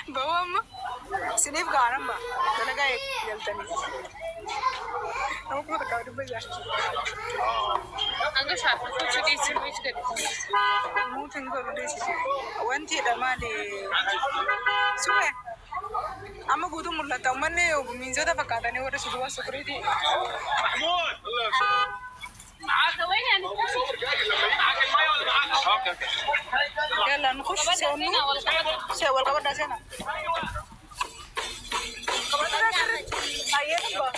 بوام سنيف غارم با انا جاي يلتني aku tak ada bayar. Angga satu tu jadi sini juga. Mu tengok dulu sini. Wanti dah mana? Suwe. Amma gudu mulla tamanne minzo da fakata ne wara suwa sukriti. Mahmud. معاك وين يعني؟ معاك الماء ولا معاك؟ اوكي. يلا نخش سوا القبر ده سنة. قبر ده سنة. ايوه.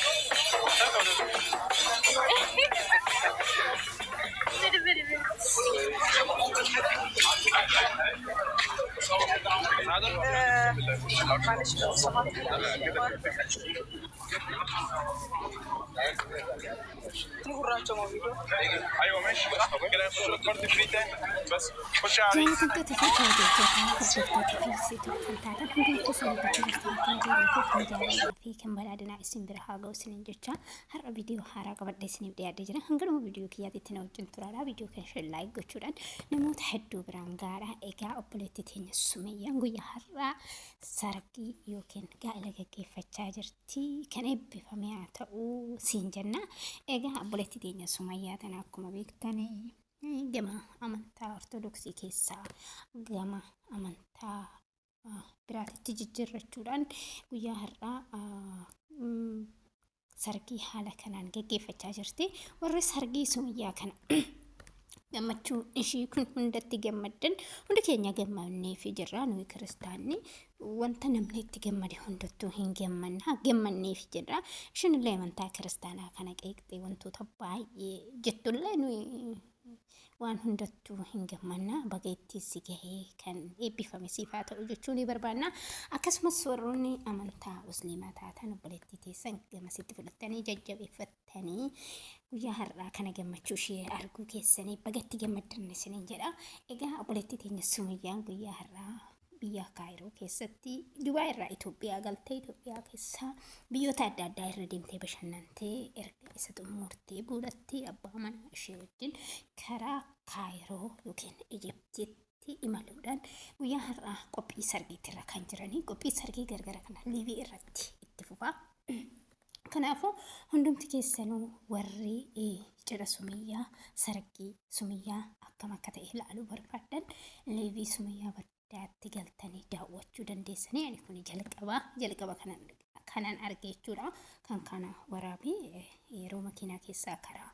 معلش ايوه ماشي كده نخش الكارت فري تاني بس خش عليه في كم بلادنا اسم برها قوسين جتشا هر فيديو هارا قبل دسني بدي أدجنا هنقول فيديو كياتي تنوجن ترى فيديو كان شو لايك قشوران نموت حدو برانغارا إيجا أبوليتي تين السمية قويا هرا سرقي يوكن قايلة كيف تشاجرتي كان إبي فميعتا أو سينجنا إيجا أبوليتي تين السمية تناكم بيكتاني جما أمانتا أرثوذكسي كيسا جما أمانتا biraatitti jijjiirrachuudhaan guyyaa har'aa sargii haala kanaan gaggeeffachaa jirti. Warri sargii sumiyyaa kana gammachuu ishii kun hundatti gammaddan hundi keenya gammannee fi jirra nuyi kiristaanni wanta namni itti gammade hundattuu hin gammannee fi jirra. Ishinillee amantaa kiristaanaa kana qeeqxee wantoota baay'ee jettullee nuyi waan hundattuu hin gammanna bageettii si gahee kan eebbifame siifaa ta'u jechuun ni barbaanna. Akkasumas warroonni amantaa musliimaa taatan obboleettii teessan gamasitti fudhattanii jajjabeeffattanii guyyaa har'aa kana gammachuu ishee arguu keessanii bagatti gammaddanne isiniin jedha. Egaa obboleettii teenya Sumayyaan guyyaa har'aa biyya Kaayiroo keessatti Dubaay irraa Itoophiyaa galtee Itoophiyaa keessa biyyoota adda addaa irra deemtee bashannantee erga isa xumurtee buudattee abbaa manaa ishee wajjin karaa Kaayiroo yookiin Ijiptiitti imaluudhaan guyyaa har'aa qophii sargiitirra kan jiranii qophii sargii gargara kana liivii irratti itti fufaa. Kanaafuu hundumti keessanuu warri cidha Sumayyaa sargii Sumayyaa akkam akka ta'e ilaaluu barbaadan liivii Sumayyaa daatti galtanii daawwachuu dandeessanii ani kun jalqaba kanan argee jechuudha kan kana waraabee yeroo makiinaa keessaa karaa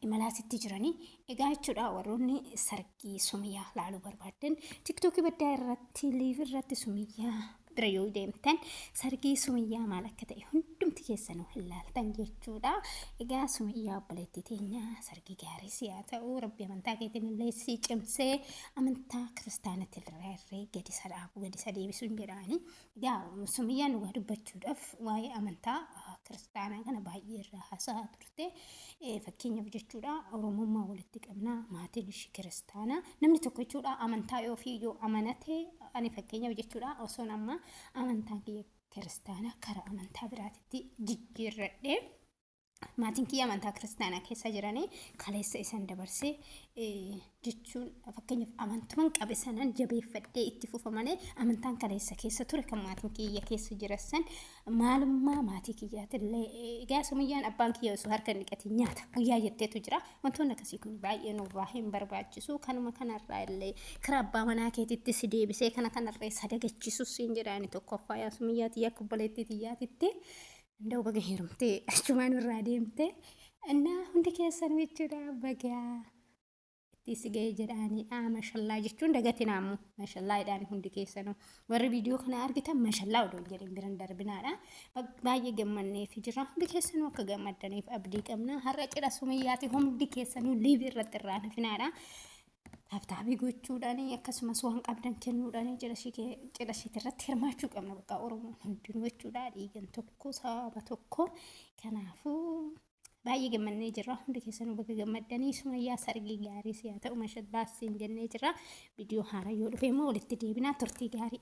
imalaasitti jiranii egaa jechuudha warroonni sargii Sumayyaa laaluu barbaadan tiktookii baddaa irratti liivii irratti Sumayyaa bira yoo deemtan sargii Sumayyaa maal akka ta'e hundumti keessanuu ilaaltan jechuudha. Egaa Sumayyaa obboleettii teenya sargii gaarii siyaa ta'u rabbi amantaa keetiin illee si cimsee amantaa kiristaanatti irraa gadi sadhaabu gadi sadeebisuun jedhaani. Egaa Sumayyaan dhugaa dubbachuudhaaf waa'ee amantaa kiristaanaa kana baay'ee irraa haasa'aa turte. Fakkeenyaaf jechuudha Oromummaa walitti qabnaa maatiin ishii kiristaanaa namni tokko jechuudha amantaa yoo amanate ani fakkeenyaaf jechuudha osoo nama amantaa kiristaanaa karaa amantaa biraatitti jijjiirradhee maatiin kiyya amantaa kiristaanaa keessa jiranii kaleessa isaan dabarsee jechuun fakkeenyaaf amantuman qabe sanan jabeeffadhee itti fufa malee amantaan kaleessa keessa ture kan maatiin kiyya keessa jiran maalummaa maatii kiyyaatillee egaa Sumayyaan abbaan kiyya osoo harka dhiqatiin nyaata guyyaa jetteetu jira wantoonni akkasii kun baay'ee nurraa hin barbaachisu kanuma kanarraa illee karaa abbaa manaa keetitti si deebisee kanarraa sadagachiisu siin jedhaani tokkoffaa yaa Sumayyaati akka obboleettii xiyyaatitti እንደው በጋ ሄሩምቴ አቹማን ራዲምቴ እና ሁንዲ ከሰን ወጭዳ በጋ ቲስገ ጀዳኒ ማሻአላ ጀቹን ደገቲናሙ ማሻአላ ይዳኒ ሁንዲ ከሰኑ ወር ቪዲዮ ከና አርግታ ማሻአላ ወዶ ጀሪን ቢረን ደርብናዳ ባየ ገመኔ ፍጅራ ሁንዲ ከሰኑ ከገመደኔ አብዲ ቀምና ሀረጭዳ ሱመያቲ ሁንዲ ከሰኑ ሊቭ ይረጥራና ፍናዳ ታብታቢ ጎቹዳኒ akkasumas waan qabdan kennuudhaani cidhashi irratti hirmaachuu qabna bakka Oromoon hundinuu jechuudha dhiigan tokko sababa tokko kanaafuu baay'ee gammannee jirra hundi keessanuu bakka gammaddanii Sumayyaa sargii gaarii siyaa ta'u mashallah siin jennee jirra viidiyoo haaraa yoo dhufe immoo walitti deebinaa turtii gaarii